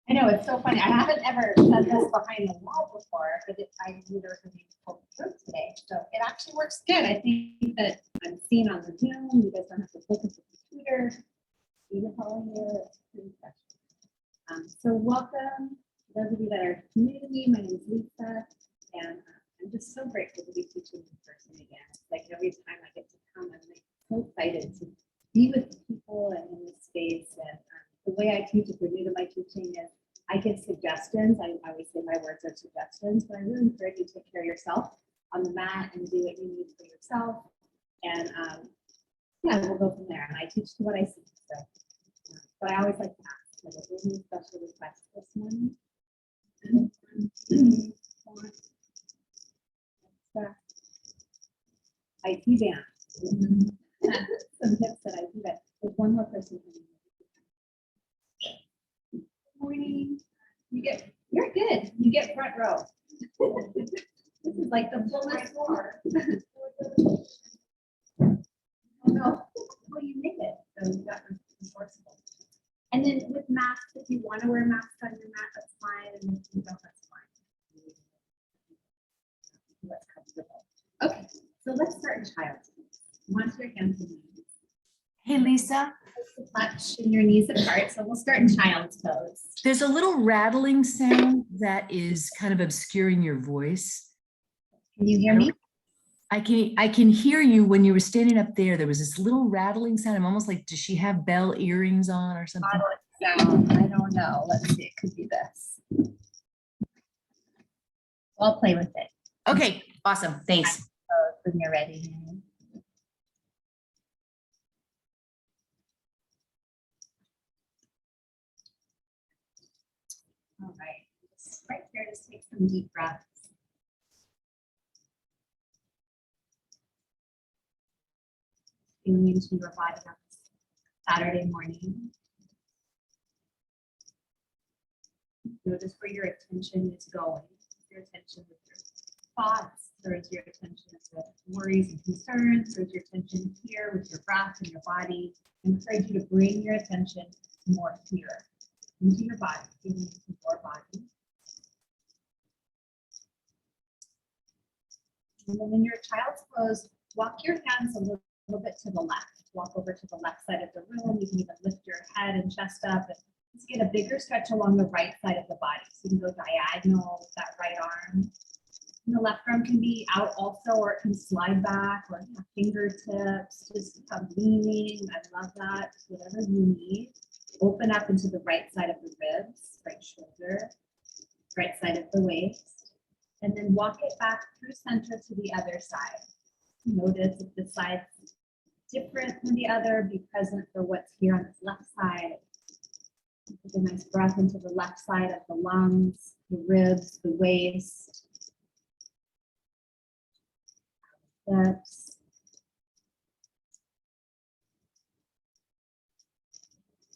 I know, it's so funny. I haven't ever done this behind the wall before, but I knew there was going to be a full group today. So it actually works good. I think that I'm seeing on the Zoom, you guys don't have to look at the computer. Even following you, it's pretty special. So welcome, those of you that are new to me. My name is Lisa, and I'm just so grateful to be teaching in person again. Like every time I get to come, I'm like so excited to be with people and in this space. And the way I teach, if you're new to my teaching, is I give suggestions. I always say my words are suggestions, but I really encourage you to take care of yourself on the mat and do what you need for yourself. And yeah, we'll go from there. And I teach to what I see. So, but I always like to ask, like, is there any special requests this morning? IT band. Some tips that I do that. There's one more person. Good morning. You're good. You get front row. This is like the fullest floor. Oh no. Well, you make it. So you got enforceable. And then with masks, if you want to wear masks on your mat, that's fine. And if you don't, that's fine. That's comfortable. Okay, so let's start in child's pose. Once your hands and knees. Hey, Lisa, Touch and your knees apart. So we'll start in child's pose. there's a little rattling sound that is kind of obscuring your voice. Can you hear me? I can hear you when you were standing up there. There was this little rattling sound. I'm almost like, does she have bell earrings on or something? I don't know. Let's see. It could be this. I'll play with it. Okay, awesome. Thanks. When you're ready. All right. Right here, just take some deep breaths. Feeling into your body on Saturday morning. Notice where your attention is going. Your attention with your thoughts, or is your attention with worries and concerns, or is your attention here with your breath and your body? I encourage you to bring your attention more here into your body, into your body. And then in your child's pose, walk your hands a little bit to the left. Walk over to the left side of the room. You can even lift your head and chest up. And let's get a bigger stretch along the right side of the body. So you can go diagonal with that right arm. And the left arm can be out also, or it can slide back, or fingertips, just leaning. I love that. Whatever you need. Open up into the right side of the ribs, right shoulder, right side of the waist. And then walk it back through center to the other side. Notice if the side's different from the other, be present for what's here on this left side. Take a nice breath into the left side of the lungs, the ribs, the waist. Steps.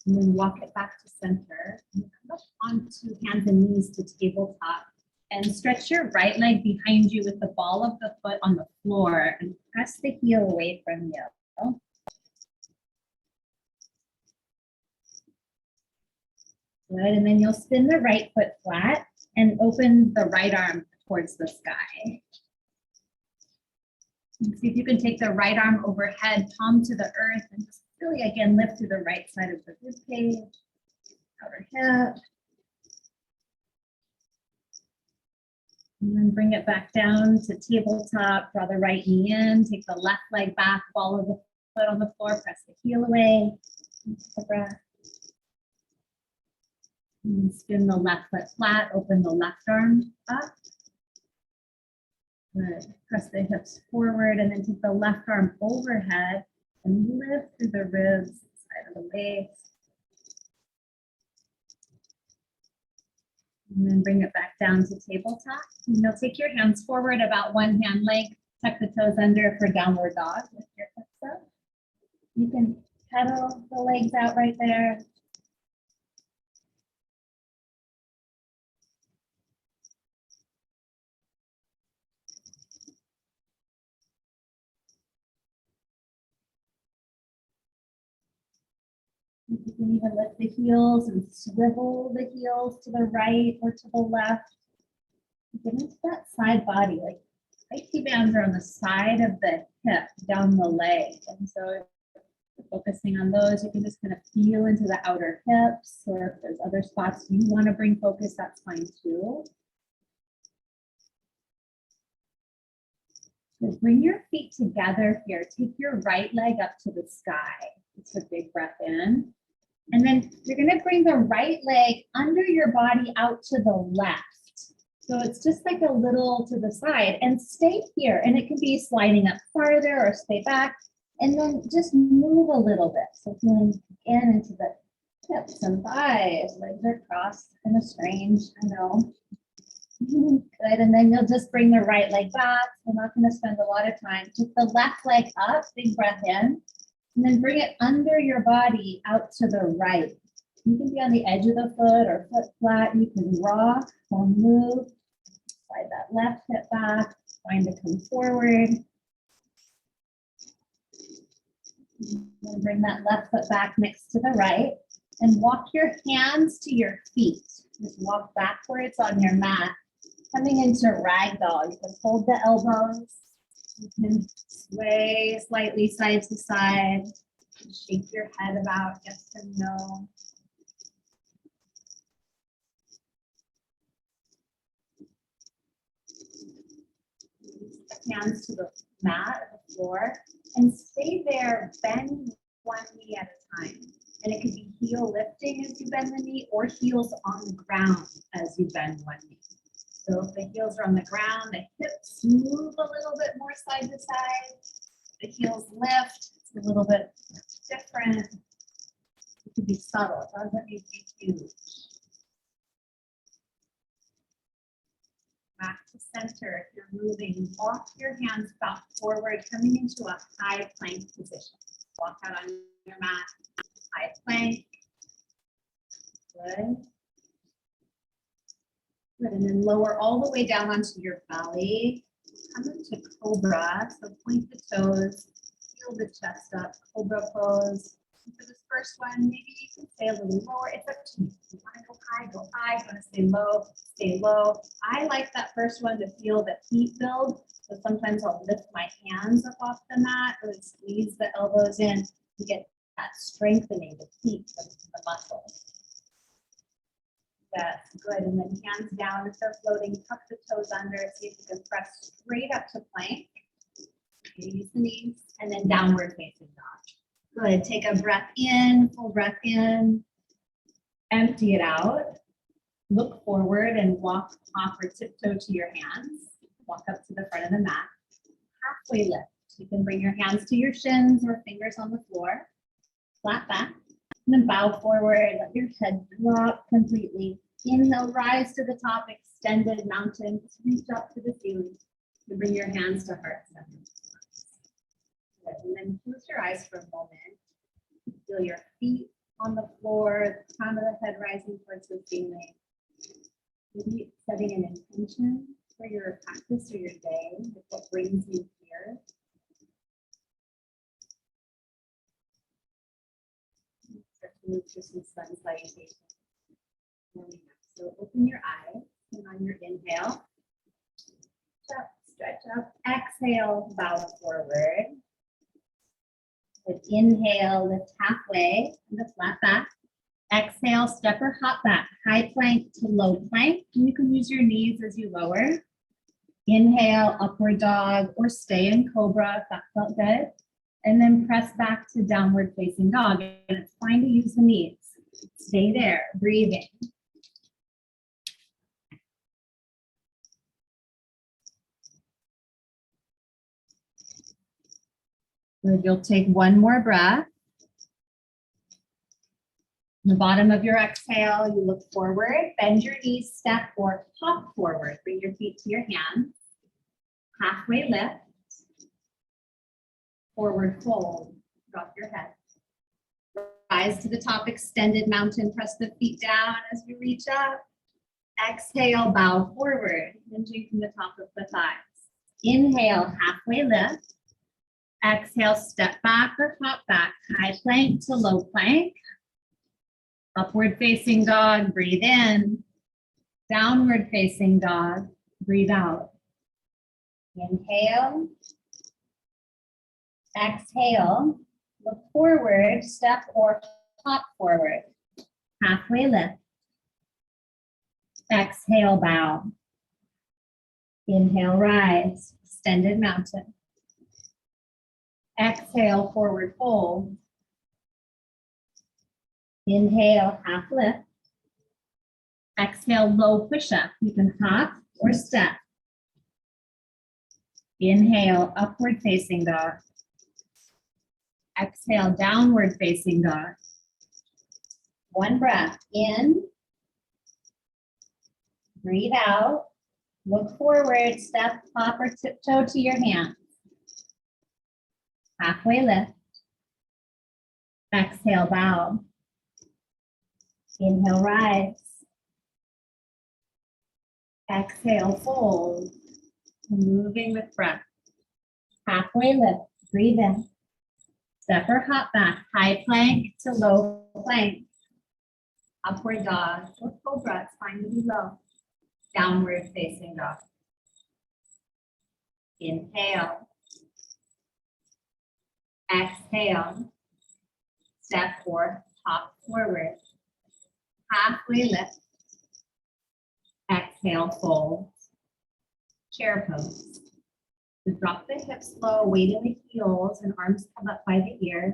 And then walk it back to center. And come up onto hands and knees to tabletop. And stretch your right leg behind you with the ball of the foot on the floor and press the heel away from you. Good, and then you'll spin the right foot flat and open the right arm towards the sky. And see if you can take the right arm overhead, palm to the earth, and just really again lift through the right side of the rib cage, outer hip. And then bring it back down to tabletop, draw the right knee in, take the left leg back, ball of the foot on the floor, press the heel away. Take a breath. And spin the left foot flat, open the left arm up. Good. Press the hips forward and then take the left arm overhead and lift through the ribs, side of the waist. And then bring it back down to tabletop. And you'll take your hands forward about one hand length, tuck the toes under for downward dog. Lift your hips up. You can pedal the legs out right there. You can even lift the heels and swivel the heels to the right or to the left. Get into that side body, like IT bands are on the side of the hip, down the leg. And so if you're focusing on those, you can just kind of feel into the outer hips, or if there's other spots you want to bring focus, that's fine too. So bring your feet together here. Take your right leg up to the sky. It's a big breath in. And then you're going to bring the right leg under your body out to the left. So it's just like a little to the side, and stay here. And it can be sliding up farther or stay back, and then just move a little bit. So feeling in into the hips and thighs, legs are crossed, kind of strange, I know. Good, and then you'll just bring the right leg back. We're not going to spend a lot of time. Take the left leg up, big breath in, and then bring it under your body out to the right. You can be on the edge of the foot or foot flat. You can rock or move. Slide that left hip back. Find to come forward. Then bring that left foot back next to the right. And walk your hands to your feet. Just walk backwards on your mat. Coming into ragdoll. You can hold the elbows. You can sway slightly side to side. Shake your head about yes and no. Hands to the mat, the floor, and stay there, bend one knee at a time. And it could be heel lifting as you bend the knee, or heels on the ground as you bend one knee. So if the heels are on the ground, the hips move a little bit more side to side. The heels lift, it's a little bit different. It could be subtle, it doesn't need to be huge. Back to center. If you're moving, walk your hands back forward, coming into a high plank position. Walk out on your mat, high plank. Good. Good, and then lower all the way down onto your belly. Come into cobra, so point the toes, heel the chest up, cobra pose. And for this first one, maybe you can stay a little lower. It's up to you. If you want to go high, go high. If you want to stay low, stay low. I like that first one to feel the heat build. So sometimes I'll lift my hands up off the mat or squeeze the elbows in to get that strengthening, the heat of the muscles. That's good. And then hands down if they're floating, tuck the toes under. See if you can press straight up to plank. Use the knees, and then downward facing dog. Good. Take a breath in, full breath in. Empty it out. Look forward and walk off or tiptoe to your hands. Walk up to the front of the mat. Halfway lift. You can bring your hands to your shins or fingers on the floor. Flat back. And then bow forward. Let your head drop completely. Inhale, rise to the top, extended mountain. Just reach up to the ceiling. You bring your hands to heart center. And then close your eyes for a moment. Feel your feet on the floor, the crown of the head rising towards the ceiling. Maybe setting an intention for your practice or your day, with what brings you here. Start to move to some sun salutation. So open your eyes, and on your inhale, stretch up, exhale, bow forward. With inhale, lift halfway, and the flat back. Exhale, step or hop back, high plank to low plank. And you can use your knees as you lower. Inhale, upward dog, or stay in cobra if that felt good. And then press back to downward facing dog. And it's fine to use the knees. Stay there, breathing. Good. You'll take one more breath. The bottom of your exhale, you look forward, bend your knees, step or hop forward. Bring your feet to your hands. Halfway lift. Forward fold. Drop your head. Rise to the top, extended mountain. Press the feet down as you reach up. Exhale, bow forward, hinging from the top of the thighs. Inhale, halfway lift. Exhale, step back or hop back, high plank to low plank. Upward facing dog, breathe in. Downward facing dog, breathe out. Inhale. Exhale. Look forward, step or hop forward. Halfway lift. Exhale, bow. Inhale, rise, extended mountain. Exhale, forward fold. Inhale, half lift. Exhale, low push-up. You can hop or step. Inhale, upward facing dog. Exhale, downward facing dog. One breath in. Breathe out. Look forward, step, hop, or tiptoe to your hands. Halfway lift. Exhale, bow. Inhale, rise. Exhale, fold. Moving with breath. Halfway lift, breathe in. Step or hop back, high plank to low plank. Upward dog, or cobra, it's fine to be low. Downward facing dog. Inhale. Exhale. Step or hop forward. Halfway lift. Exhale, fold. Chair pose. So drop the hips low, weight in the heels, and arms come up by the ears.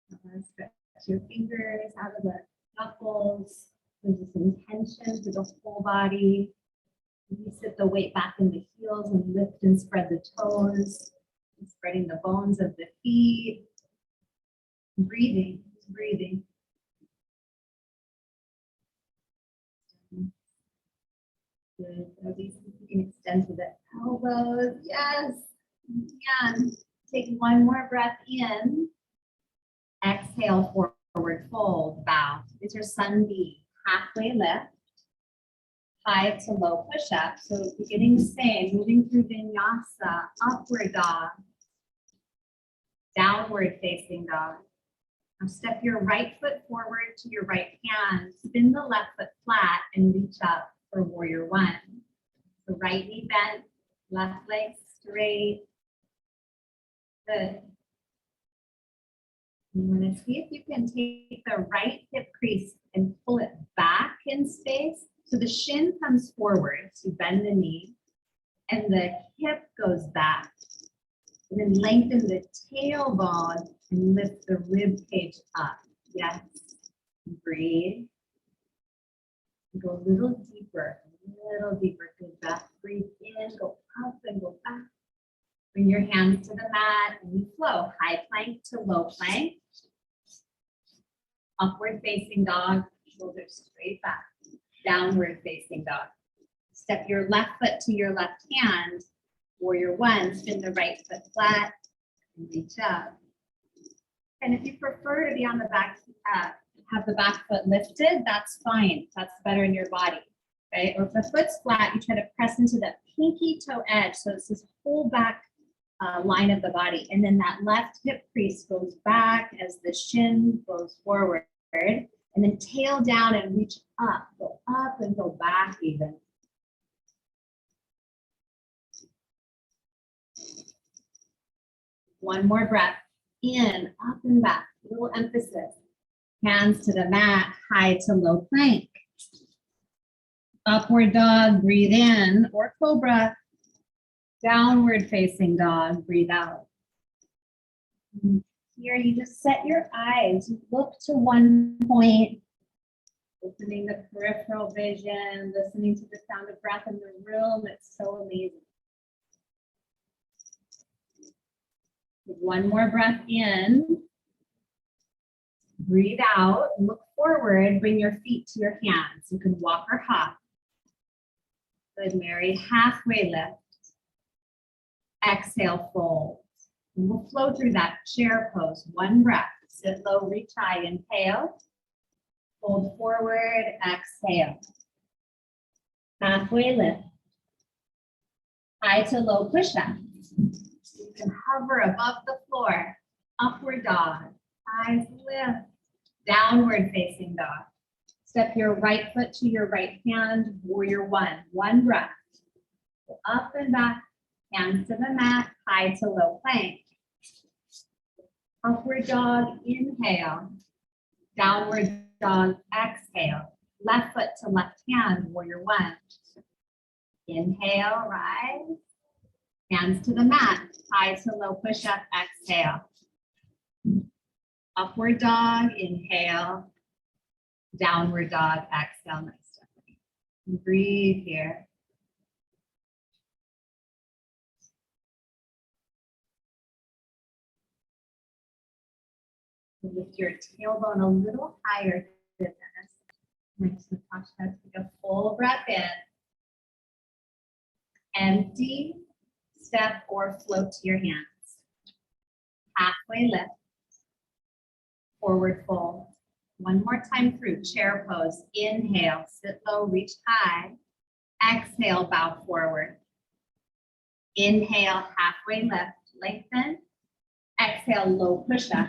Stretch your fingers out of the knuckles. There's this intention through the whole body. You sit the weight back in the heels and lift and spread the toes. And spreading the bones of the feet. Breathing, breathing. Good. You can extend to the elbows. Yes. And take one more breath in. Exhale, forward fold, bow. It's your sun B. Halfway lift. High to low push up. So beginning same, moving through vinyasa, upward dog. Downward facing dog. Now step your right foot forward to your right hand. Spin the left foot flat and reach up for warrior one. So right knee bent, left leg straight. Good. You want to see if you can take the right hip crease and pull it back in space. So the shin comes forward, so you bend the knee, and the hip goes back. And then lengthen the tailbone and lift the rib cage up. Yes. Breathe. Go a little deeper, Good breath. Breathe in, go up and go back. Bring your hands to the mat and you flow. High plank to low plank. Upward facing dog, shoulders straight back. Downward facing dog. Step your left foot to your left hand. Warrior one, spin the right foot flat and reach up. And if you prefer to be on the back, have the back foot lifted, that's fine. That's better in your body, right? Or if the foot's flat, you try to press into the pinky toe edge. So it's this whole back line of the body. And then that left hip crease goes back as the shin goes forward. And then tail down and reach up. Go up and go back even. One more breath. In, up and back. Little emphasis. Hands to the mat, high to low plank. Upward dog, breathe in, or cobra. Downward facing dog, breathe out. Here you just set your eyes, look to one point, opening the peripheral vision, listening to the sound of breath in the room. It's so amazing. One more breath in. Breathe out, look forward, bring your feet to your hands. You can walk or hop. Good, Mary. Halfway lift. Exhale, fold. And we'll flow through that chair pose. One breath. Sit low, reach high, inhale. Fold forward, exhale. Halfway lift. High to low push up. You can hover above the floor. Upward dog. Eyes lift. Downward facing dog. Step your right foot to your right hand, warrior one. One breath. Go up and back, hands to the mat, high to low plank. Upward dog, inhale. Downward dog, exhale. Left foot to left hand, warrior one. Inhale, rise. Hands to the mat, high to low push-up, exhale. Upward dog, inhale. Downward dog, exhale. Nice. Stephanie. Breathe here. Lift your tailbone a little higher than this. Next to Natasha, take a full breath in. Empty, step or float to your hands. Halfway lift. Forward fold. One more time through chair pose. Inhale, sit low, reach high. Exhale, bow forward. Inhale, halfway lift, lengthen. Exhale, low push up.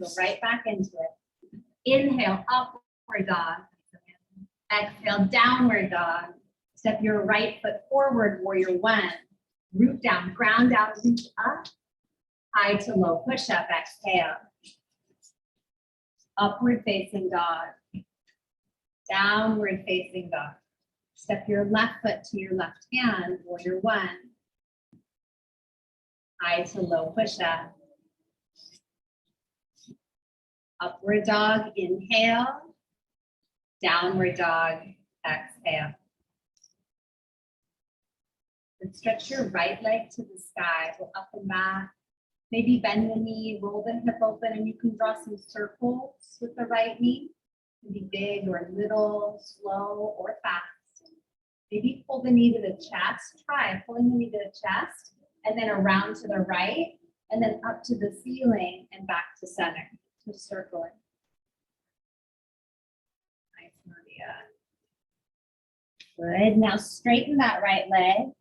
Go right back into it. Inhale, upward dog. Exhale, downward dog. Step your right foot forward, warrior one. Root down, ground down, reach up. High to low push up, exhale. Upward facing dog. Downward facing dog. Step your left foot to your left hand, warrior one. High to low push up. Upward dog, inhale. Downward dog, exhale. And stretch your right leg to the sky, go up and back. Maybe bend the knee, roll the hip open, and you can draw some circles with the right knee. It can be big or little, slow or fast. Maybe pull the knee to the chest. Try pulling the knee to the chest, and then around to the right, and then up to the ceiling and back to center. Just circling. Nice, Nadia. Good. Now straighten that right leg.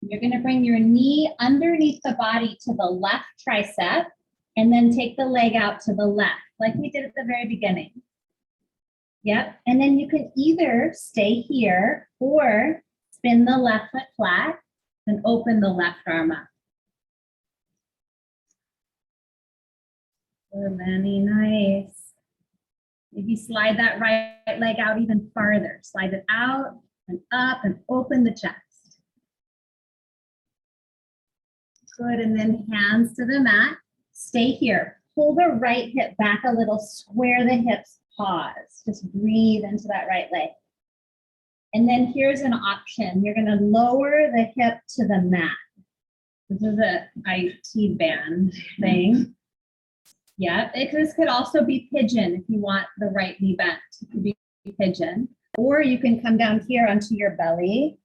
You're going to bring your knee underneath the body to the left tricep, and then take the leg out to the left, like we did at the very beginning. Yep. And then you can either stay here or spin the left foot flat and open the left arm up. Good, Lenny, nice. Maybe slide that right leg out even farther. Slide it out and up and open the chest. Good, and then hands to the mat. Stay here. Pull the right hip back a little, square the hips, pause. Just breathe into that right leg. And then here's an option. You're gonna lower the hip to the mat. This is a IT band thing. Yeah, this could also be pigeon if you want the right knee bent. It could be pigeon. Or you can come down here onto your belly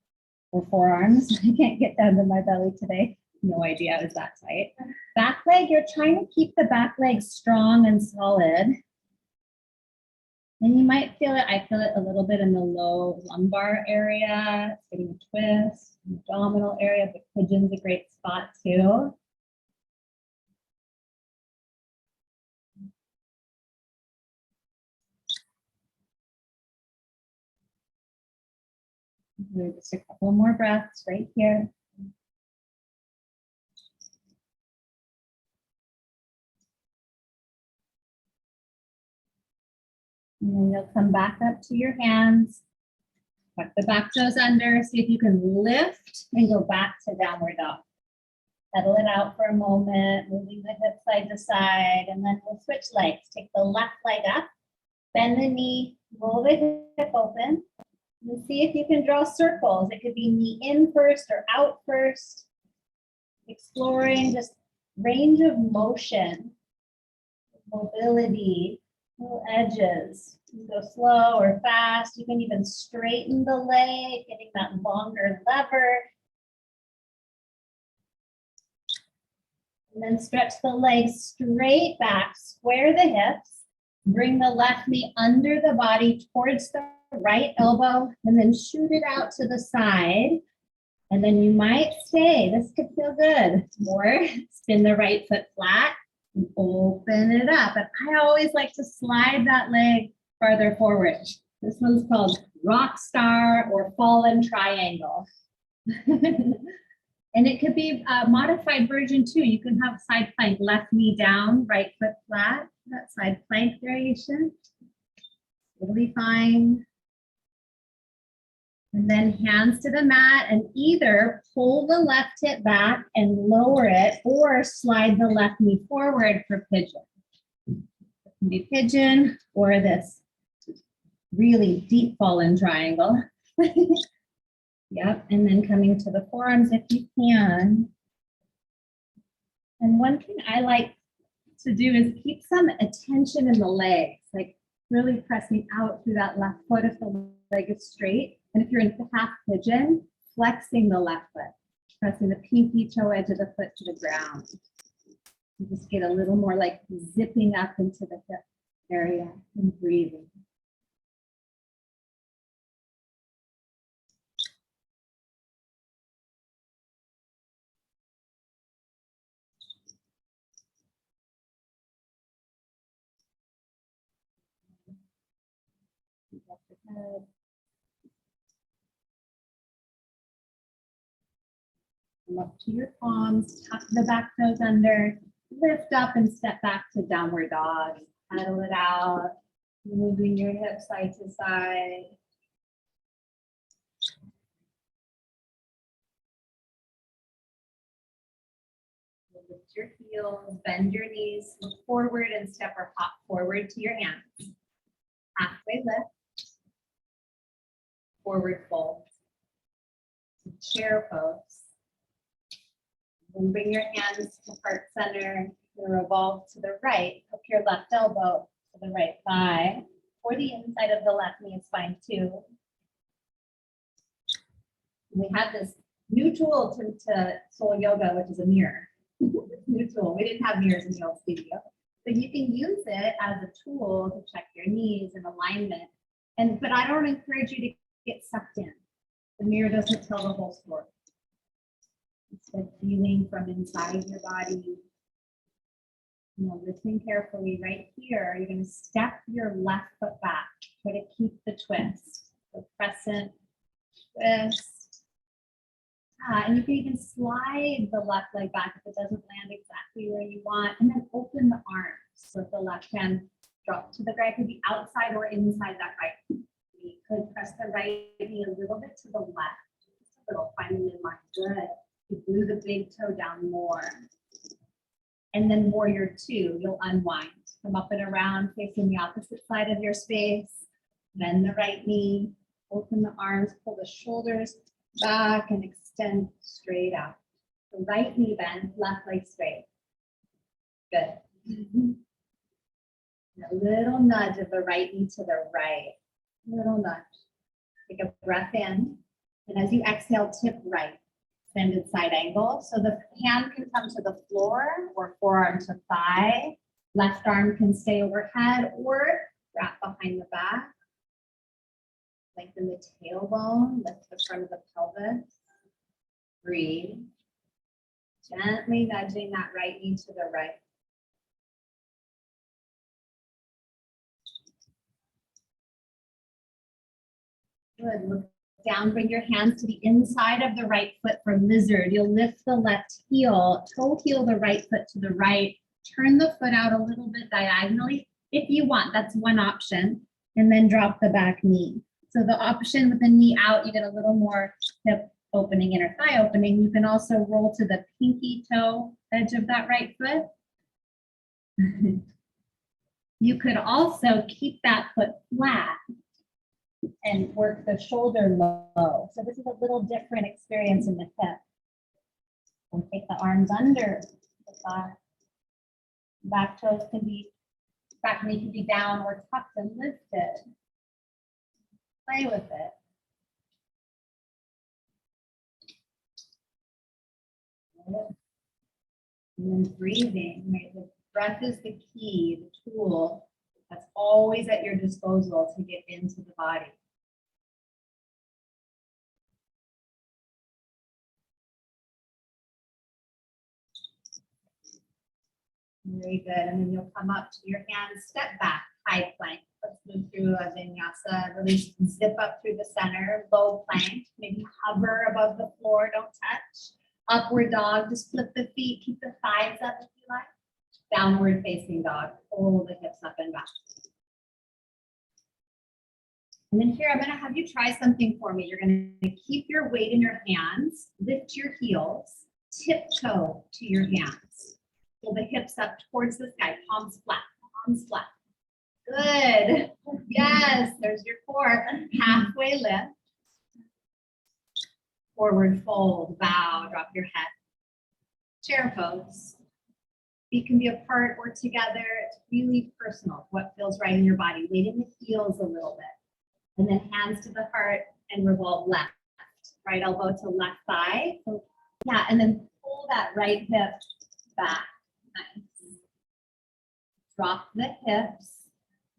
or forearms. I can't get down to my belly today. No idea, is that tight? Back leg, you're trying to keep the back leg strong and solid. And you might feel it, I feel it a little bit in the low lumbar area. It's getting a twist, abdominal area, but pigeon's a great spot too. Just a couple more breaths right here. And then you'll come back up to your hands. Tuck the back toes under. See if you can lift and go back to downward dog. Pedal it out for a moment, moving the hip side to side, and then we'll switch legs. Take the left leg up, bend the knee, roll the hip open, and see if you can draw circles. It could be knee in first or out first. Exploring just range of motion, mobility, little edges. You can go slow or fast. You can even straighten the leg, getting that longer lever. And then stretch the legs straight back, square the hips, bring the left knee under the body towards the right elbow, and then shoot it out to the side. And then you might stay, this could feel good. Or spin the right foot flat And open it up. And I always like to slide that leg farther forward. This one's called rock star or fallen triangle. And it could be a modified version too. You can have side plank, left knee down, right foot flat. That side plank variation. It'll be fine. And then hands to the mat and either pull the left hip back and lower it or slide the left knee forward for pigeon. It can be pigeon or this really deep fallen triangle. Yep, and then coming to the forearms if you can. And one thing I like to do is keep some attention in the legs, like really pressing out through that left foot if the leg is straight. And if you're in the half pigeon, flexing the left foot, pressing the pinky toe edge of the foot to the ground. You just get a little more like zipping up into the hip area and breathing. Come up to your palms, tuck the back toes under, lift up and step back to downward dog. Paddle it out, moving your hips side to side. Lift your heels, bend your knees, look forward and step or hop forward to your hands. Halfway lift, forward fold, chair pose. And bring your hands to heart center, and revolve to the right, hook your left elbow to the right thigh, or the inside of the left knee is fine too. We have this new tool to Soul Yoga, which is a mirror. New tool. We didn't have mirrors in the old studio. But you can use it as a tool to check your knees and alignment. But I don't encourage you to get sucked in. The mirror doesn't tell the whole story. Instead, feeling from inside your body. Listen carefully right here. You're going to step your left foot back. Try to keep the twist. So crescent, twist. And you can even slide the left leg back if it doesn't land exactly where you want. And then open the arms. So if the left hand drop to the right, could be outside or inside that right. You could press the right knee a little bit to the left. Just a little, finding the midline. Good. You glue the big toe down more. And then warrior two, you'll unwind. Come up and around, facing the opposite side of your space. Bend the right knee, open the arms, pull the shoulders back and extend straight out. The right knee bend, left leg straight. Good. A little nudge of the right knee to the right. Little nudge. Take a breath in. And as you exhale, tip right. Extended side angle. So the hand can come to the floor or forearm to thigh. Left arm can stay overhead or wrap behind the back. Lengthen the tailbone, lift the front of the pelvis. Breathe. Gently nudging that right knee to the right. Good. Look down, bring your hands to the inside of the right foot for lizard. You'll lift the left heel, toe heel the right foot to the right. Turn the foot out a little bit diagonally if you want. That's one option. And then drop the back knee. So the option with the knee out, you get a little more hip opening, inner thigh opening. You can also roll to the pinky toe edge of that right foot. You could also keep that foot flat and work the shoulder low. So this is a little different experience in the hip. And take the arms under the thigh. Back toes can be, back knee can be down or tucked and lifted. Play with it. And then breathing, right? The breath is the key, the tool that's always at your disposal to get into the body. Very good. And then you'll come up to your hands, step back, high plank. Let's move through a vinyasa. Really zip up through the center, low plank. Maybe hover above the floor, don't touch. Upward dog, just flip the feet, keep the thighs up if you like. Downward facing dog, pull the hips up and back. And then here, I'm gonna have you try something for me. You're gonna keep your weight in your hands, lift your heels, tiptoe to your hands. Pull the hips up towards the sky, palms flat, palms flat. Good, yes, there's your core. Halfway lift. Forward fold, bow, drop your head. Chair pose. Feet can be apart or together. It's really personal, what feels right in your body. Weight in the heels a little bit. And then hands to the heart and revolve left. Right elbow to left thigh. So, yeah, and then pull that right hip back. Nice. Drop the hips,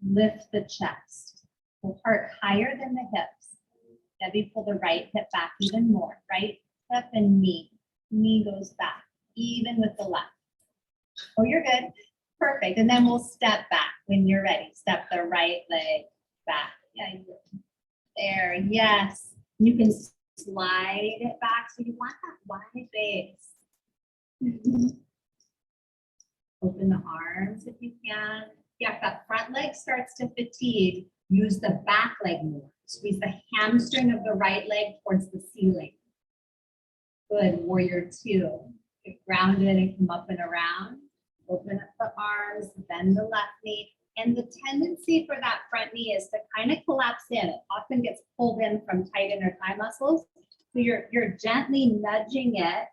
lift the chest. The heart higher than the hips. Debbie, pull the right hip back even more. Right hip and knee. Knee goes back, even with the left. Oh, you're good. Perfect. And then we'll step back when you're ready. Step the right leg back. Yeah, there. Yes. You can slide it back. So you want that wide base. Open the arms if you can. Yeah, if that front leg starts to fatigue, use the back leg more. Squeeze the hamstring of the right leg towards the ceiling. Good. Warrior two. Get grounded and come up and around. Open up the arms, bend the left knee. And the tendency for that front knee is to kind of collapse in. It often gets pulled in from tight inner thigh muscles. So you're gently nudging it,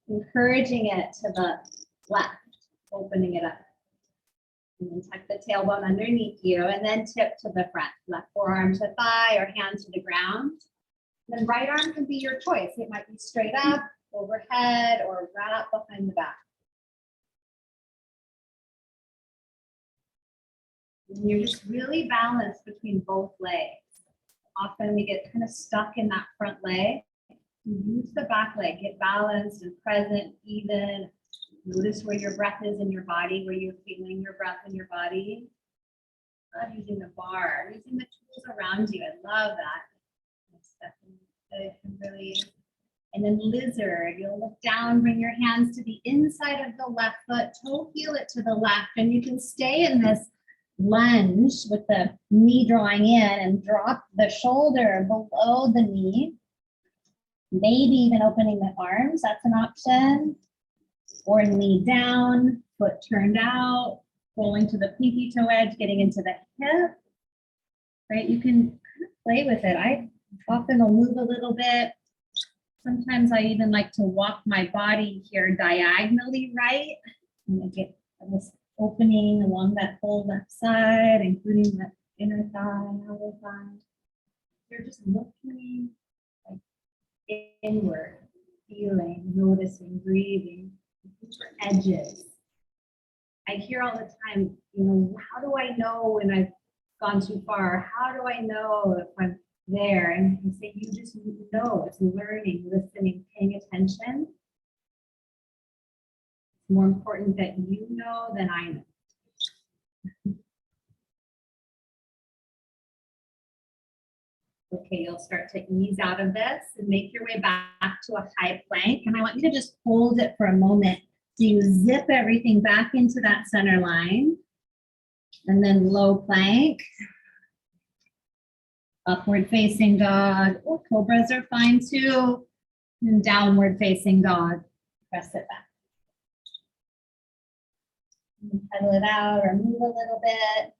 encouraging it to the left, opening it up. And then tuck the tailbone underneath you and then tip to the front. Left forearm to thigh or hand to the ground. Then right arm can be your choice. It might be straight up, overhead, or wrap behind the back. And you're just really balanced between both legs. Often we get kind of stuck in that front leg. Use the back leg, get balanced and present, even. Notice where your breath is in your body, where you're feeling your breath in your body. Love using the bar, using the tools around you. I love that. That's definitely really. And then lizard, you'll look down, bring your hands to the inside of the left foot, toe heel it to the left, and you can stay in this lunge with the knee drawing in and drop the shoulder below the knee. Maybe even opening the arms, that's an option. Or knee down, foot turned out, rolling to the pinky toe edge, getting into the hip. Right, you can kind of play with it. I often will move a little bit. Sometimes I even like to walk my body here diagonally right. And I get this opening along that whole left side, including the inner thigh, outer thigh. You're just looking like inward, feeling, noticing, breathing, for edges. I hear all the time, how do I know when I've gone too far? How do I know if I'm there? And I say, you just know. It's learning, listening, paying attention. It's more important that you know than I know. Okay, you'll start to ease out of this and make your way back to a high plank. And I want you to just hold it for a moment. So you zip everything back into that center line. And then low plank. Upward facing dog, or cobras are fine too. And downward facing dog, press it back. And pedal it out or move a little bit.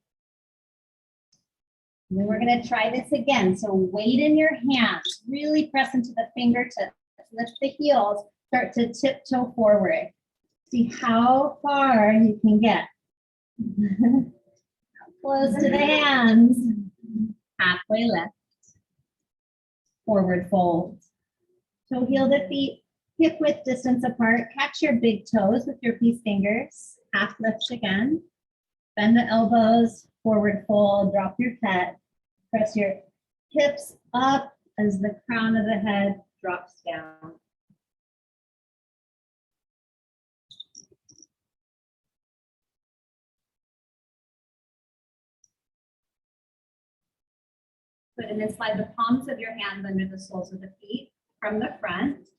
And then we're gonna try this again. So weight in your hands, really press into the fingertips, lift the heels, start to tiptoe forward. See how far you can get. Close to the hands. Halfway lift. Forward fold. Toe heel to feet, hip width distance apart. Catch your big toes with your peace fingers. Half lift again. Bend the elbows, forward fold, drop your head. Press your hips up as the crown of the head drops down. Good, and then slide the palms of your hands under the soles of the feet from the front.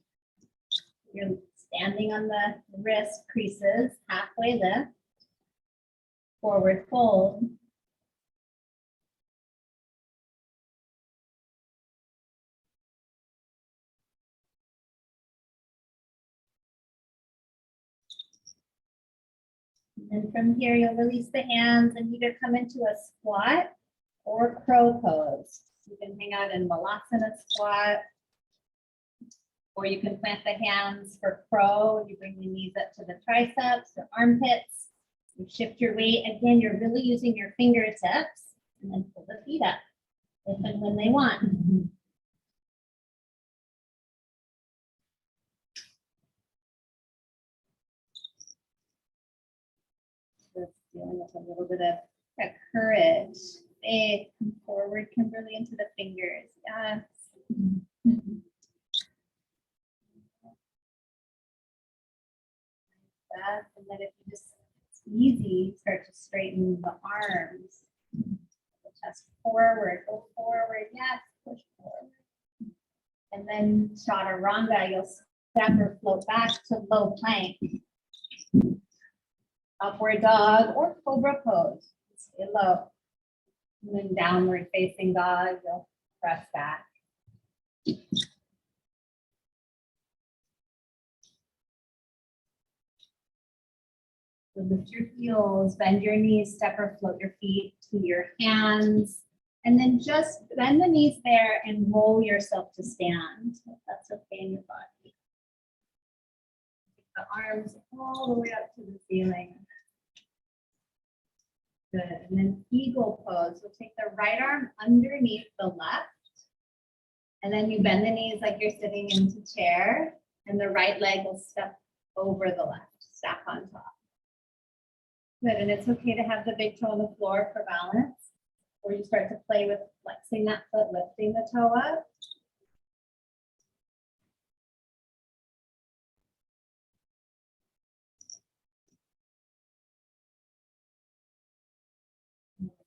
You're standing on the wrist creases, halfway lift. Forward fold. And from here, you'll release the hands and either come into a squat or crow pose. You can hang out in Balasana squat, or you can plant the hands for crow. You bring the knees up to the triceps or armpits. You shift your weight. Again, you're really using your fingertips, and then pull the feet up if and when they want. Just feeling with a little bit of courage, faith, come forward, Kimberly, into the fingers. Yes. That, and then if you just, it's easy, start to straighten the arms. The chest forward, go forward, yes, push forward. And then chaturanga, you'll step or float back to low plank. Upward dog or cobra pose, stay low. And then downward facing dog, you'll press back. So lift your heels, bend your knees, step or float your feet to your hands. And then just bend the knees there and roll yourself to stand. If that's okay in your body. The arms all the way up to the ceiling. Good. And then eagle pose. We'll take the right arm underneath the left. And then you bend the knees like you're sitting into chair. And the right leg will step over the left, stack on top. Good. And it's okay to have the big toe on the floor for balance. Or you start to play with flexing that foot, lifting the toe up.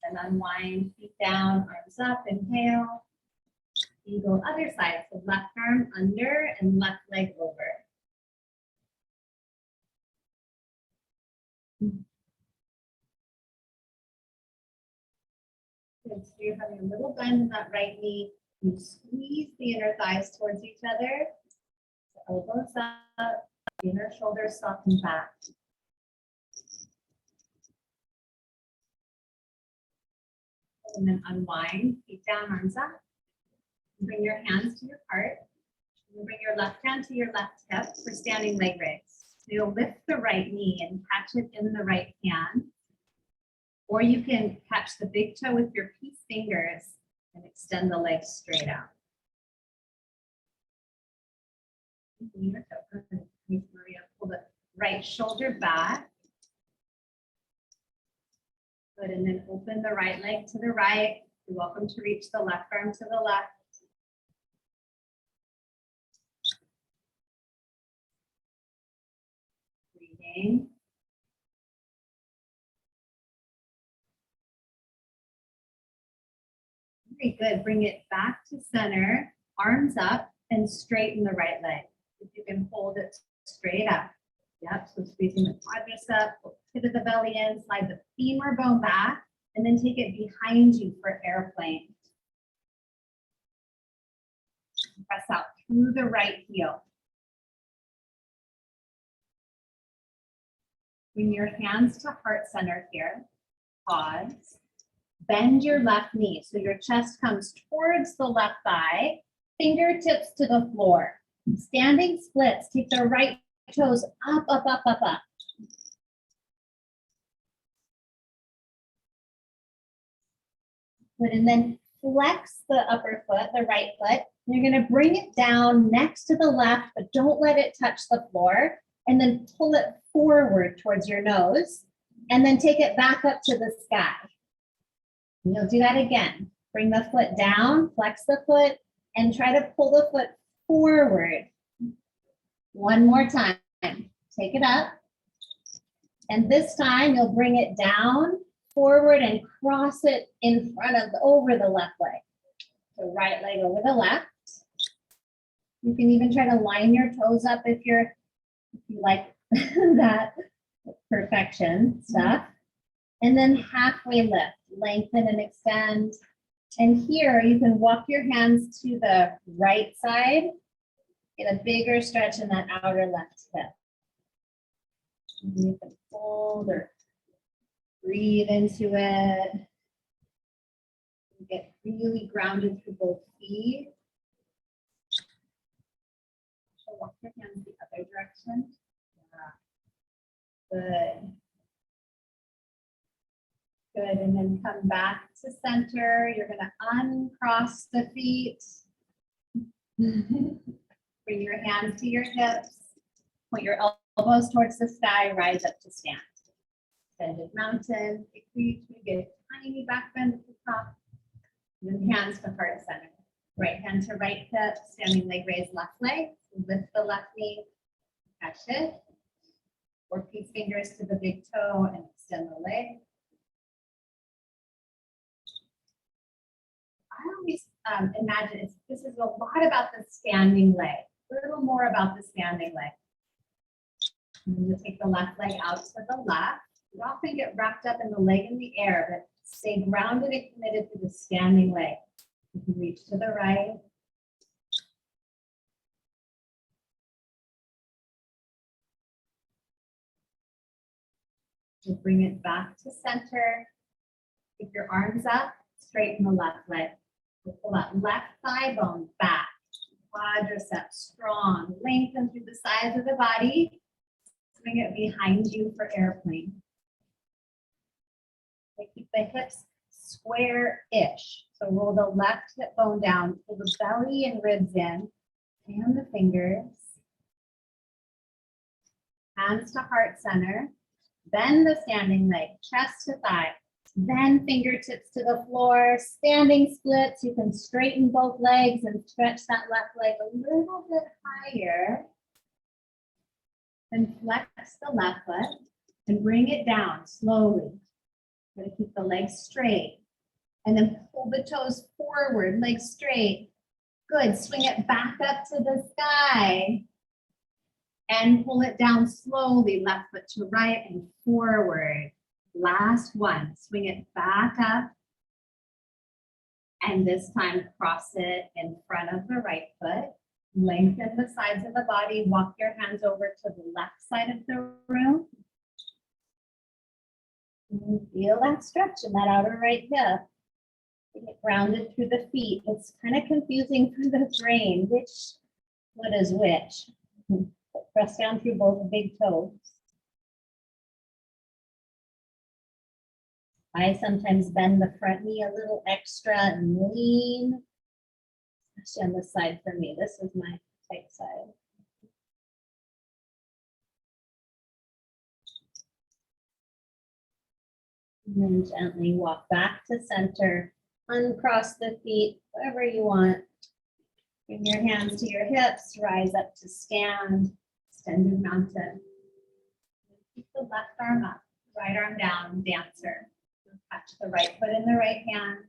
And unwind, feet down, arms up, inhale. Eagle other side, so left arm under and left leg over. Good, so you're having a little bend in that right knee. You squeeze the inner thighs towards each other. So elbows up, inner shoulders soften back. And then unwind, feet down, arms up. Bring your hands to your heart. And bring your left hand to your left hip for standing leg raise. So you'll lift the right knee and catch it in the right hand. Or you can catch the big toe with your peace fingers and extend the legs straight out. Maria, pull the right shoulder back. Good, and then open the right leg to the right. You're welcome to reach the left arm to the left. Breathing. Very good. Bring it back to center, arms up, and straighten the right leg. If you can hold it straight up. Yep, so squeezing the quadricep, pit of the belly in, slide the femur bone back, and then take it behind you for airplane. Press out through the right heel. Bring your hands to heart center here. Pause. Bend your left knee so your chest comes towards the left thigh, fingertips to the floor. Standing splits, take the right toes up, up, up, up, up. Good, and then flex the upper foot, the right foot. You're gonna bring it down next to the left, but don't let it touch the floor. And then pull it forward towards your nose. And then take it back up to the sky. And you'll do that again. Bring the foot down, flex the foot, and try to pull the foot forward. One more time. Take it up. And this time you'll bring it down, forward, and cross it in front of, over the left leg. So right leg over the left. You can even try to line your toes up if you like that perfection stuff. And then halfway lift, lengthen and extend. And here you can walk your hands to the right side, get a bigger stretch in that outer left hip. And you can fold or breathe into it. Get really grounded through both feet. So walk your hands the other direction. Yeah. Good. Good, and then come back to center. You're gonna uncross the feet. Bring your hands to your hips. Point your elbows towards the sky, rise up to stand. Extended mountain, we get a tiny back bend at the top. And then hands to heart center. Right hand to right hip, standing leg raise left leg. Lift the left knee, catch it. Work these fingers to the big toe and extend the leg. I always imagine this is a lot about the standing leg, a little more about the standing leg. And then you take the left leg out to the left. You often get wrapped up in the leg in the air, but stay grounded and committed to the standing leg. You can reach to the right. You bring it back to center. Keep your arms up, straighten the left leg. Pull that left thigh bone back. Quadriceps strong. Lengthen through the sides of the body. Bring it behind you for airplane. Keep the hips square-ish. So roll the left hip bone down, pull the belly and ribs in, fan the fingers. Hands to heart center. Bend the standing leg, chest to thigh. Then fingertips to the floor, standing splits. You can straighten both legs and stretch that left leg a little bit higher. Then flex the left foot and bring it down slowly. Going to keep the legs straight. And then pull the toes forward, legs straight. Good, swing it back up to the sky. And pull it down slowly, left foot to right and forward. Last one, swing it back up. And this time cross it in front of the right foot. Lengthen the sides of the body, walk your hands over to the left side of the room. And feel that stretch in that outer right hip. Get grounded through the feet. It's kind of confusing for the brain, what is which. Press down through both big toes. I sometimes bend the front knee a little extra and lean, especially on this side for me. This is my tight side. And then gently walk back to center, uncross the feet, whatever you want. Bring your hands to your hips, rise up to stand, extended mountain. Keep the left arm up, right arm down, dancer. Catch the right foot in the right hand.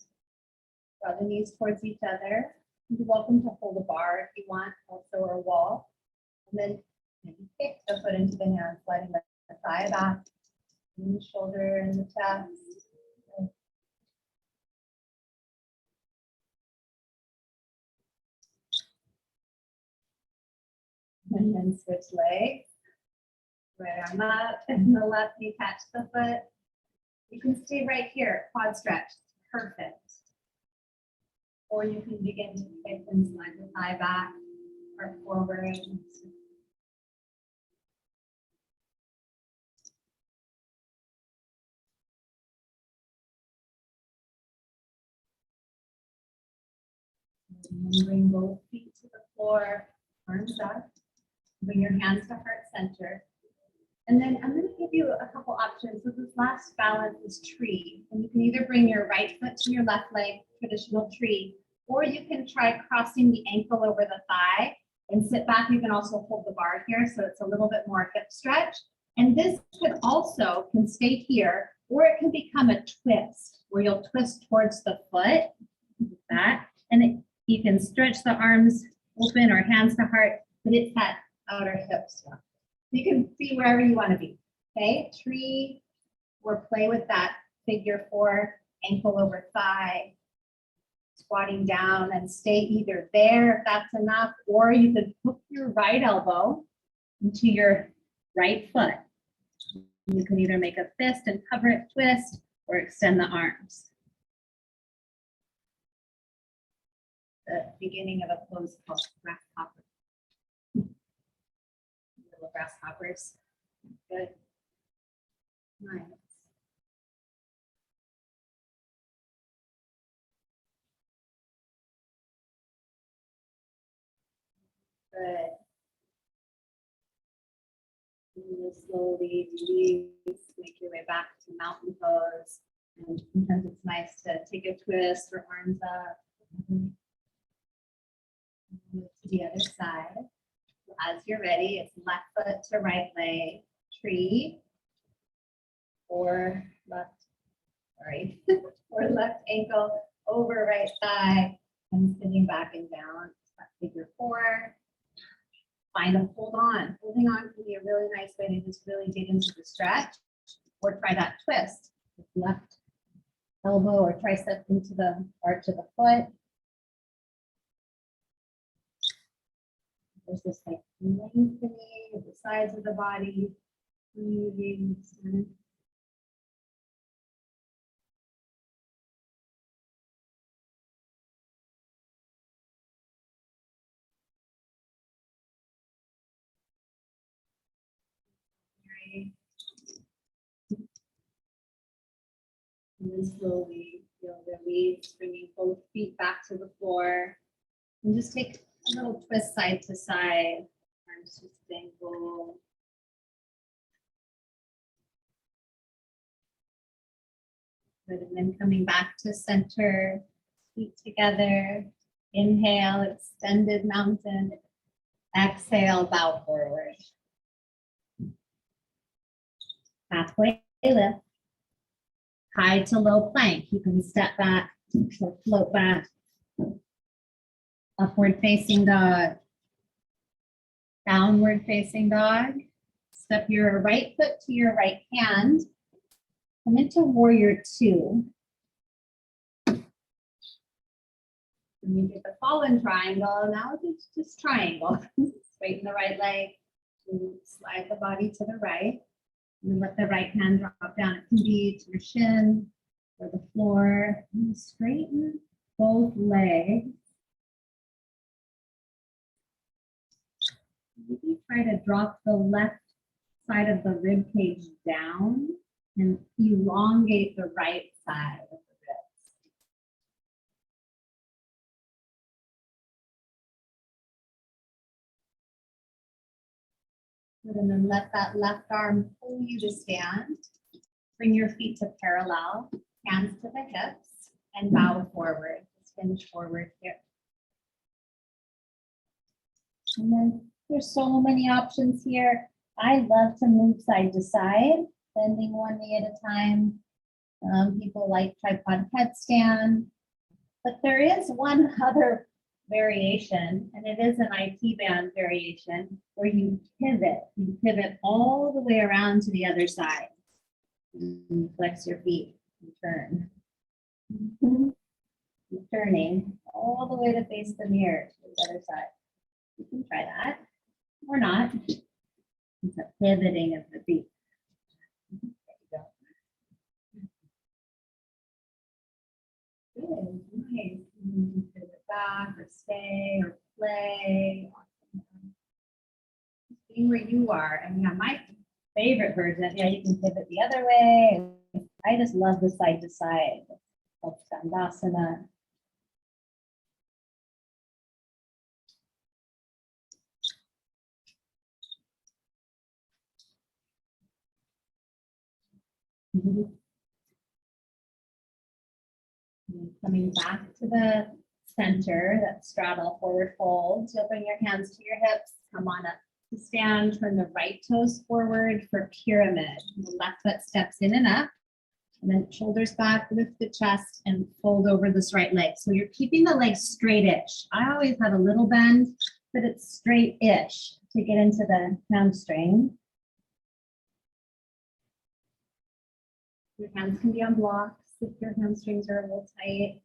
Draw the knees towards each other. You're welcome to hold a bar if you want, also or a wall. And then maybe kick the foot into the hand, sliding the thigh back, the shoulder and the chest. And then switch legs. Right arm up and the left knee catch the foot. You can stay right here, quad stretch, perfect. Or you can begin to kick and slide the thigh back or forward. And then bring both feet to the floor, arms up. Bring your hands to heart center. And then I'm going to give you a couple options. So this last balance is tree. And you can either bring your right foot to your left leg, traditional tree, or you can try crossing the ankle over the thigh and sit back. You can also hold the bar here, so it's a little bit more hip stretch. And this could also can stay here, or it can become a twist where you'll twist towards the foot, like that, You can stretch the arms open or hands to heart, but it's that outer hip stuff. You can be wherever you want to be. Okay, tree or play with that figure 4, ankle over thigh, squatting down and stay either there if that's enough, or you could hook your right elbow into your right foot. You can either make a fist and cover it, twist, or extend the arms. The beginning of a pose called grasshopper. Little grasshoppers. Good. Nice. Good. And then slowly release, make your way back to mountain pose. And sometimes it's nice to take a twist or arms up. Move to the other side. As you're ready, it's left foot to right leg, tree, or left, sorry, or left ankle over right thigh, and sitting back and down. Figure 4. Find a hold on. Holding on can be a really nice way to just really dig into the stretch, or try that twist with left elbow or tricep into the arch of the foot. There's this like lengthening of the sides of the body, moving. And then slowly you'll release, bringing both feet back to the floor. And just take a little twist side to side. Arms just dangle. Good, and then coming back to center, feet together. Inhale, extended mountain. Exhale, bow forward. Halfway lift. High to low plank. You can step back or float back. Upward facing dog. Downward facing dog. Step your right foot to your right hand. Come into warrior 2. And you get the fallen triangle. Now it's just triangle. Straighten the right leg. Slide the body to the right. And let the right hand drop down. It can be to your shin or the floor. And straighten both legs. Maybe try to drop the left side of the rib cage down and elongate the right side of the ribs. Good, and then let that left arm pull you to stand. Bring your feet to parallel, hands to the hips, and bow forward. Just finish forward here. And then there's so many options here. I love to move side to side, bending one knee at a time. People like tripod headstand, but there is one other variation, and it is an IT band variation where you pivot. You pivot all the way around to the other side. And flex your feet and turn. Keep turning all the way to face the mirror to the other side. You can try that or not. It's a pivoting of the feet. There you go. Good, nice. You can pivot back or stay or play. Being where you are. And yeah, my favorite version, yeah, you can pivot the other way. I just love the side to side. It's called Skandasana. Coming back to the center, that straddle forward fold. So bring your hands to your hips, come on up to stand, turn the right toes forward for pyramid. The left foot steps in and up. And then shoulders back, lift the chest and fold over this right leg. So you're keeping the leg straight-ish. I always have a little bend, but it's straight-ish to get into the hamstring. Your hands can be on blocks if your hamstrings are a little tight.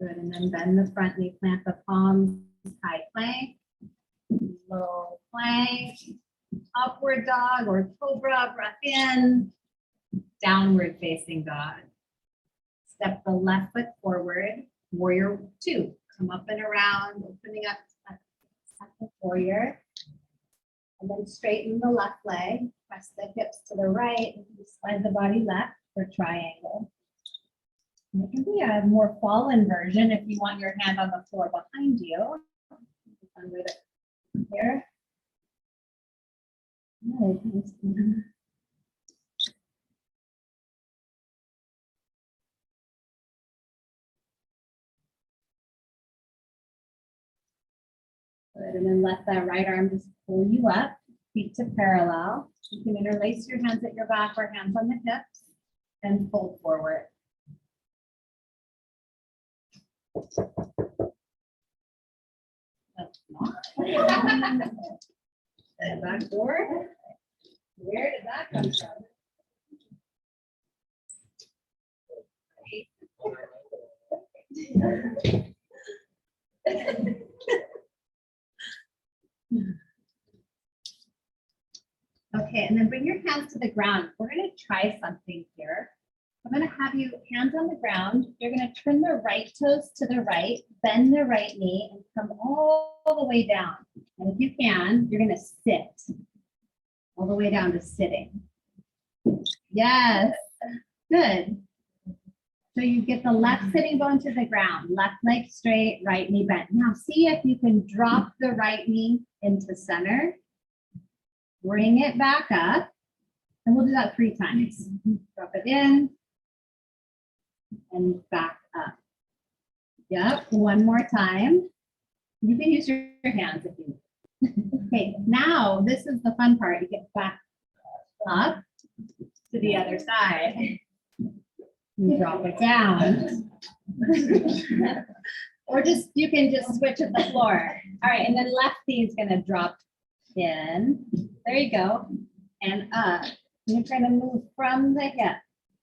Good, and then bend the front knee, plant the palms, high plank, low plank, upward dog or cobra, breath in, downward facing dog. Step the left foot forward, warrior two. Come up and around, opening up second warrior. And then straighten the left leg, press the hips to the right, and slide the body left for triangle. And it can be a more fallen version if you want your hand on the floor behind you. Fun way to here. Good. Good, and then let that right arm just pull you up, feet to parallel. You can interlace your hands at your back or hands on the hips and fold forward. That's not. And back door. Where did that come from? Okay, and then bring your hands to the ground. We're going to try something here. I'm going to have you hands on the ground. You're going to turn the right toes to the right, bend the right knee, and come all the way down. And if you can, you're going to sit all the way down to sitting. Yes, good. So you get the left sitting bone to the ground, left leg straight, right knee bent. Now see if you can drop the right knee into center. Bring it back up, and we'll do that 3 times. Drop it in and back up. Yep, one more time. You can use your hands if you need. Okay, now this is the fun part. You get back up to the other side. You drop it down. Or just, you can just switch at the floor. All right, and then left knee is gonna drop in. There you go. And up. You're trying to move from the hip.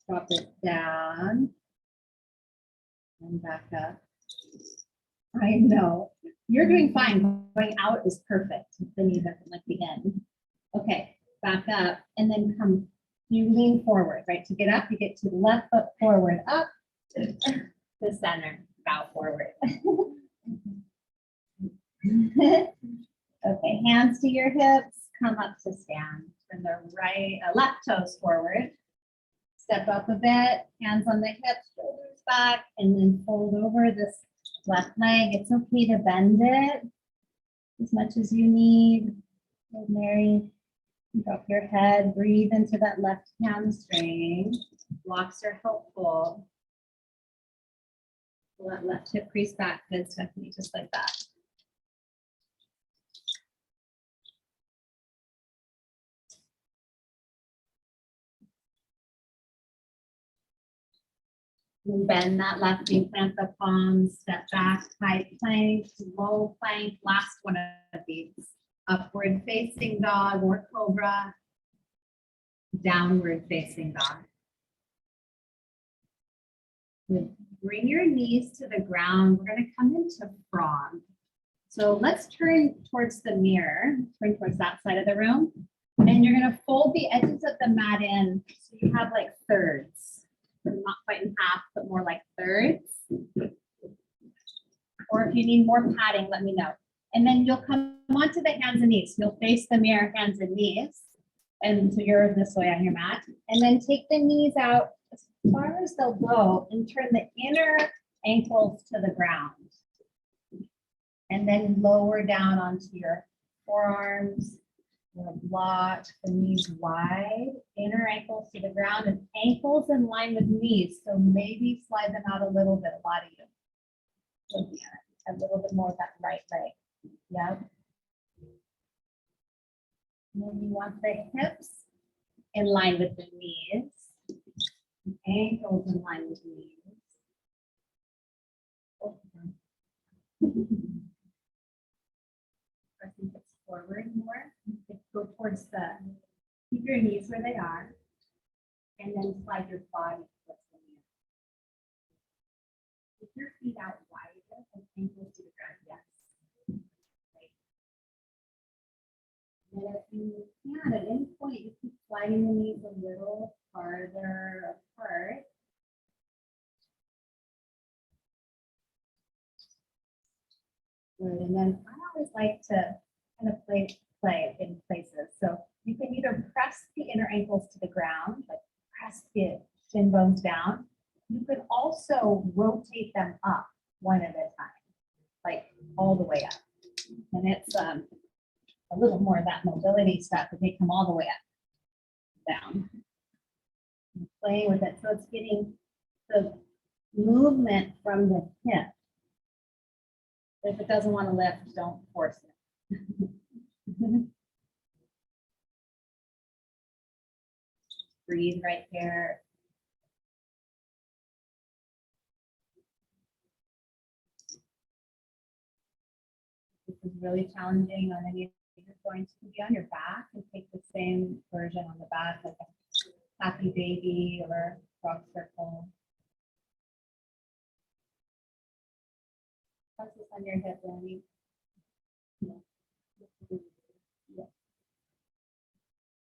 Drop it down. And back up. I know. You're doing fine. Going out is perfect. The knee doesn't like the end. Okay, back up. And then come, you lean forward, right? To get up, you get to the left foot forward, up to center, bow forward. Okay, hands to your hips, come up to stand. Turn the left toes forward. Step up a bit, hands on the hips, shoulders back, and then fold over this left leg. It's okay to bend it as much as you need. Good, Mary. Drop your head, breathe into that left hamstring. Blocks are helpful. Pull that left hip crease back. Good, Stephanie, just like that. And bend that left knee, plant the palms, step back, high plank, low plank, last one of these. Upward facing dog or cobra, downward facing dog. Good. Bring your knees to the ground. We're going to come into frog. So let's turn towards the mirror, turn towards that side of the room. And you're going to fold the edges of the mat in so you have like thirds. Not quite in half, but more like thirds. Or if you need more padding, let me know. And then you'll come onto the hands and knees. You'll face the mirror, hands and knees. And so you're this way on your mat. And then take the knees out as far as they'll go and turn the inner ankles to the ground. And then lower down onto your forearms. Block the knees wide, inner ankles to the ground, and ankles in line with knees. So maybe slide them out a little bit, a lot of you. a little bit more of that right leg. Yep. And then you want the hips in line with the knees. Ankles in line with the knees. Pressing hips forward more. Go towards keep your knees where they are. And then slide your body towards the knee. Keep your feet out wide and ankles to the ground, yes. Right. And if you can, at any point, you keep sliding the knees a little farther apart. Good, and then I always like to kind of play in places. So you can either press the inner ankles to the ground, like press the shin bones down. You could also rotate them up one at a time, like all the way up. And it's a little more of that mobility stuff, but they come all the way up, down. And playing with it, so it's getting the movement from the hip. If it doesn't want to lift, don't force it. Breathe right here. This is really challenging on any of your joints. To be on your back and take the same version on the back, like a happy baby or frog circle. Press this on your hip, Randy.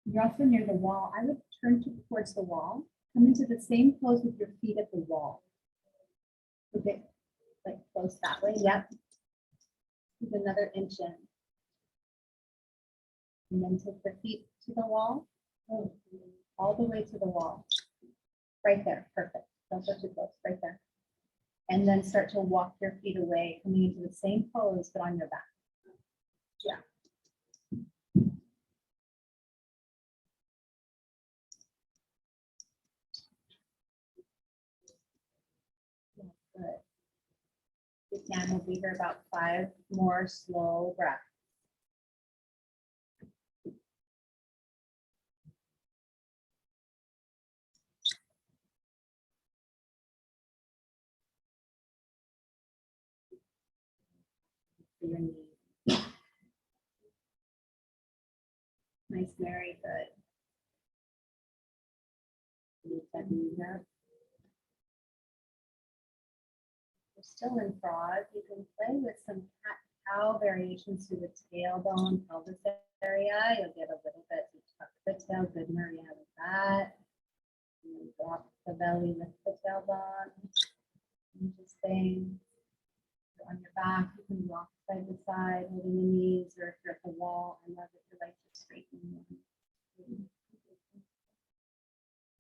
You're also near the wall. I would turn towards the wall. Come into the same pose with your feet at the wall. Okay, like close that way. Yep. Keep another inch in. And then take the feet to the wall. Oh, all the way to the wall. Right there. Perfect. Don't go too close. Right there. And then start to walk your feet away, coming into the same pose, but on your back. Yeah. Good. If you can, we'll be here about 5 more slow breaths. For your knees. Nice, very good. Lift that knee up. We're still in frog. You can play with some cat-cow variations through the tailbone, pelvis area. You'll get a little bit to tuck the tail. Good, Maria, with that. And then drop the belly, lift the tailbone. Interesting. On your back, you can rock side to side, holding the knees, or if you're at the wall, I love it. You like to straighten them.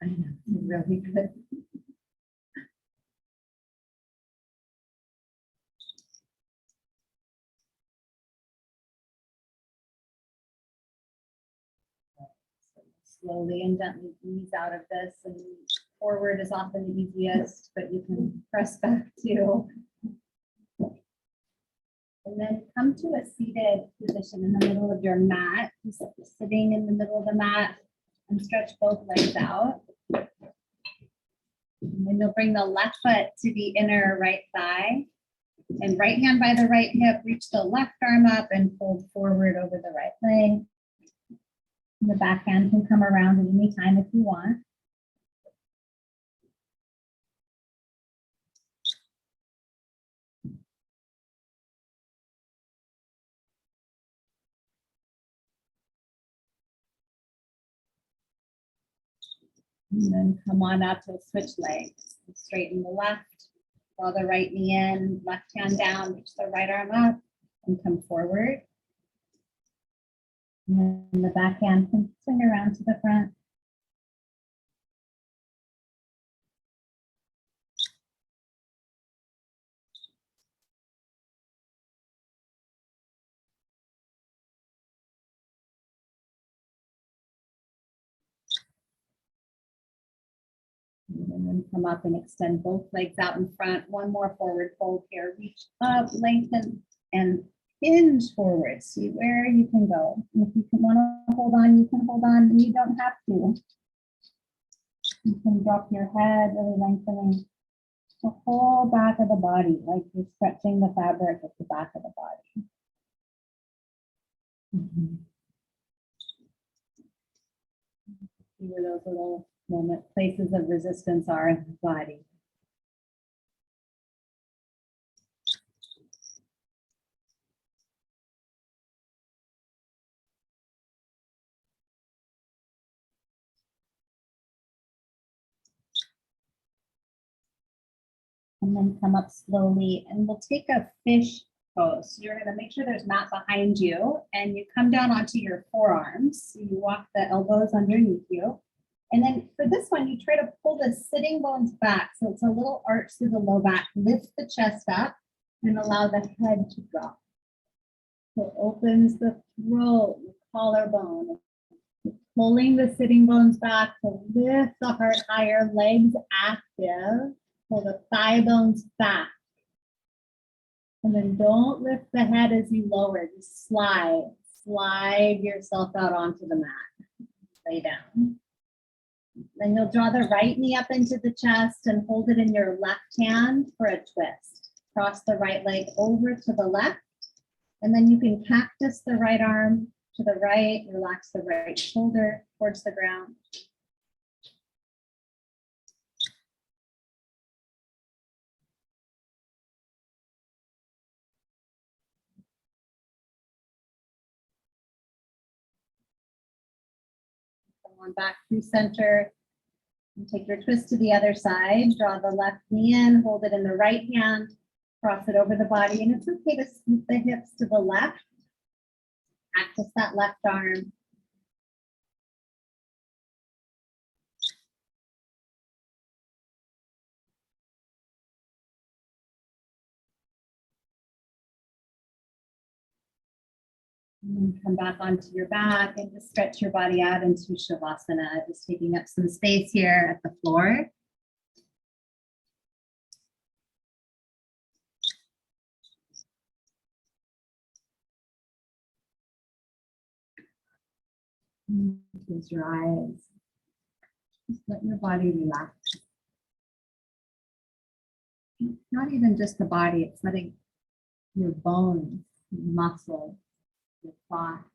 I know, it's really good. Slowly and gently ease out of this, and forward is often the easiest, but you can press back too. And then come to a seated position in the middle of your mat, just sitting in the middle of the mat, and stretch both legs out. And then you'll bring the left foot to the inner right thigh, and right hand by the right hip, reach the left arm up and fold forward over the right leg. And the back hand can come around at any time if you want. And then come on up to switch legs. Straighten the left, draw the right knee in, left hand down, reach the right arm up, and come forward. And then the back hand can swing around to the front. And then come up and extend both legs out in front. One more forward fold here. Reach up, lengthen, and hinge forward. See where you can go. And if you want to hold on, you can hold on, and you don't have to. You can drop your head, really lengthening the whole back of the body, like you're stretching the fabric at the back of the body. See where those little places of resistance are in the body. And then come up slowly, and we'll take a fish pose. So you're gonna make sure there's mat behind you, and you come down onto your forearms. So you walk the elbows underneath you. And then for this one, you try to pull the sitting bones back. So it's a little arch through the low back. Lift the chest up and allow the head to drop. So it opens the throat, the collarbone, pulling the sitting bones back to lift the heart higher, legs active. Pull the thigh bones back. And then don't lift the head as you lower, just slide yourself out onto the mat. Lay down. Then you'll draw the right knee up into the chest and hold it in your left hand for a twist. Cross the right leg over to the left. And then you can cactus the right arm to the right, relax the right shoulder towards the ground. Come on back through center. And take your twist to the other side. Draw the left knee in, hold it in the right hand, cross it over the body. And it's okay to scoop the hips to the left. Access that left arm. And then come back onto your back and just stretch your body out into Shavasana, just taking up some space here at the floor. Close your eyes. Just let your body relax. It's not even just the body, it's letting your bones, your muscles, your thoughts,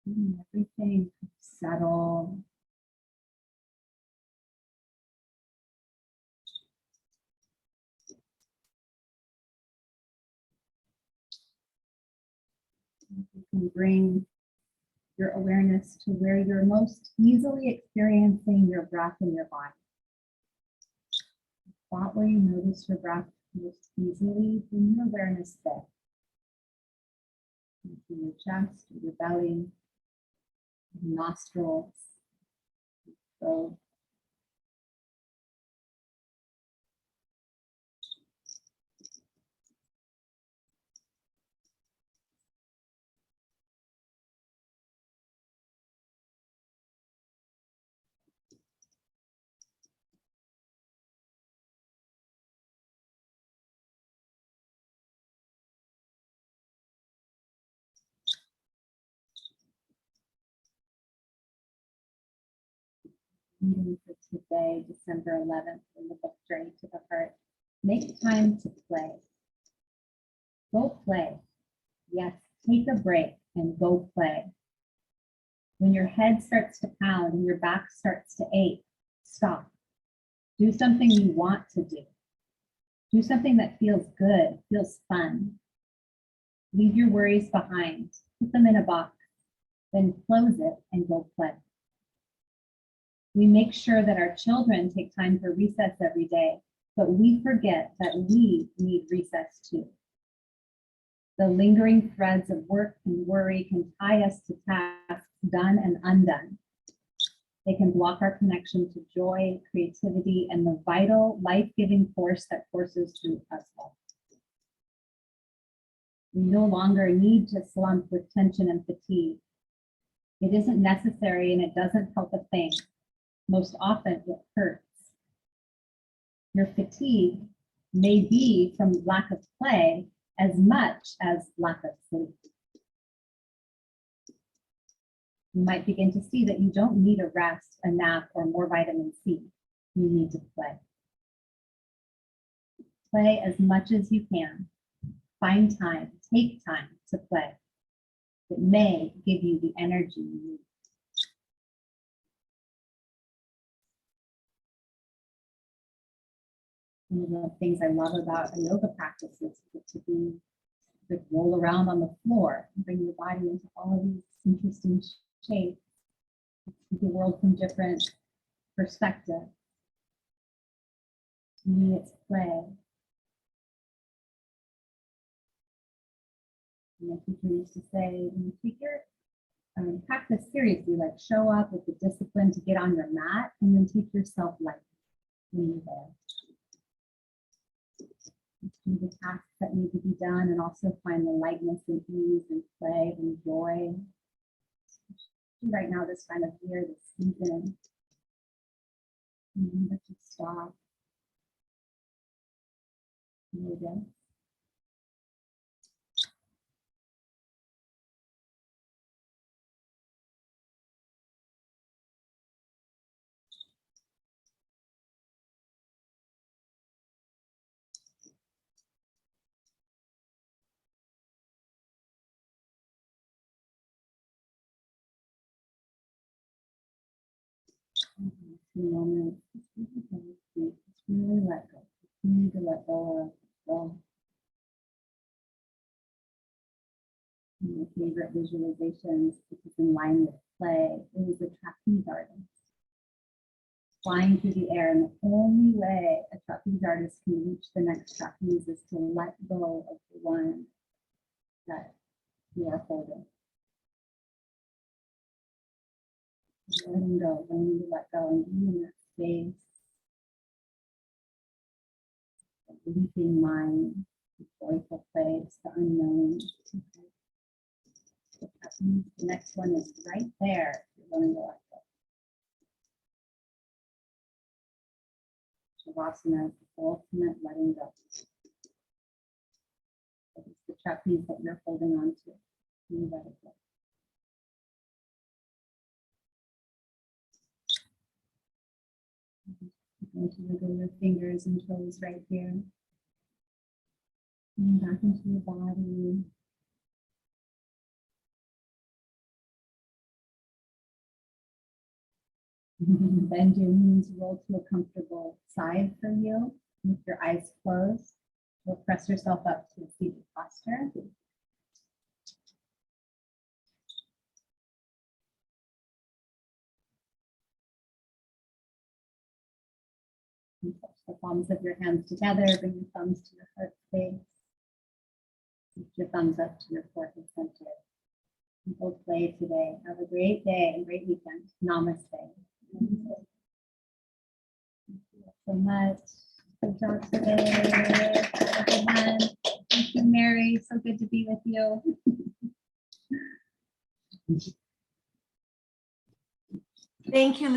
everything settle. You can bring your awareness to where you're most easily experiencing your breath in your body. Spot where you notice your breath most easily, bring your awareness there. Into your chest, your belly, nostrils, throat. Reading for today, December 11th, in the book Journey to the Heart. Make time to play. Go play. Yes, take a break and go play. When your head starts to pound and your back starts to ache, stop. Do something you want to do. Do something that feels good, feels fun. Leave your worries behind, put them in a box, then close it and go play. We make sure that our children take time for recess every day, but we forget that we need recess too. The lingering threads of work and worry can tie us to tasks done and undone. They can block our connection to joy, creativity, and the vital, life-giving force that courses through us all. We no longer need to slump with tension and fatigue. It isn't necessary and it doesn't help a thing. Most often it hurts. Your fatigue may be from lack of play as much as lack of sleep. You might begin to see that you don't need a rest, a nap, or more vitamin C. You need to play. Play as much as you can. Find time, take time to play. It may give you the energy you need. One of the things I love about a yoga practice is to roll around on the floor and bring your body into all of these interesting shapes. See the world from different perspectives. To me, it's play. And my teacher used to say, when you take your practice seriously, like show up with the discipline to get on your mat and then take yourself lightly when you're there. Do the tasks that need to be done and also find the lightness and ease and play and joy. Right now, this time of year, this season, remember to stop. Notice. Moment. Just really let go. Continue to let go of control. My favorite visualizations, which is in line with play, is a trapeze artist flying through the air, and the only way a trapeze artist can reach the next trapeze is to let go of the one that you are holding. Letting go, learning to let go, and being in that space. The leaping mind, the joyful place, the unknown. The next one is right there. You're going to let go. Shavasana is the ultimate letting go. It's the trapeze that you're holding on to. You let it go. Going to wiggle your fingers and toes right here. And back into your body. Bend your knees, roll to a comfortable side for you with your eyes closed. You'll press yourself up to a seated posture. And touch the palms of your hands together, bring your thumbs to your heart space. Lift your thumbs up to your forehead center. We'll play today. Have a great day and great weekend. Namaste. Thank you so much. Good job today, everyone. Thank you, Mary. So good to be with you. Thank you.